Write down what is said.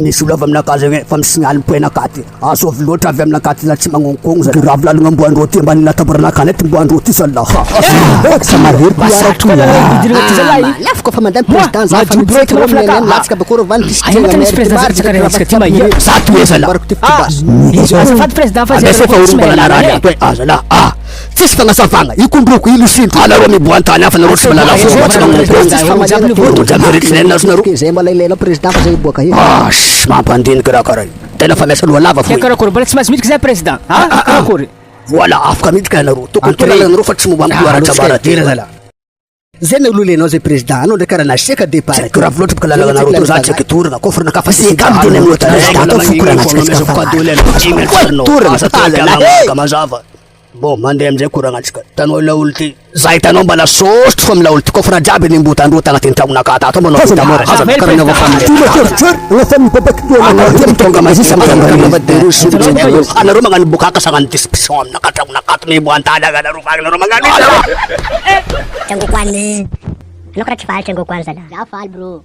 Nisy olo avy aminakazy agny fa misignaly poenakaty aso avy loatra avy aminakaty la tsy magnongokogno zany ravilalagna amboandro ty ambany latabaranakany ty amboandro ty salaha samariry piaratoafaka fa manday président za fa latsaka bakoro vany zato e zala azafady président fa zala tsisy fagnasavagna ikondroko ilosintro anareo miboantany hafa nareo tsy malala fo tsy magnongokogno zay malailaina président fa zay iboaka he mampandiniky raha karaha tena fa miasa loha lava foy karakory mbola tsy maintsy midika zay président karakory voilà afaka midika anareo tokony tonalanareo fa tsy momba ampiloaratsabaratera zala zay na ololenao zay président anao ndraiky karaha nasiaka départ grave loatra baka lalanareo to za tseky torana kofrana ka fa sikamy tony aminao président fokoranatsika mazava bon mandeha amizay koragnatsika tanao laolo ty za hitanao mbala sosotro fa milaolo ty kofra jiaby nimboata andro tagnaty tragnonaka tato manao tamora karaha nava familemitonga mazisa anareo magnano bokaka sagnano discussion aminaka tragnonaka to miboantany aga anareo fagnanareo magnano Tengok wani. Ano ka na faal tengok wani sana? Faal bro.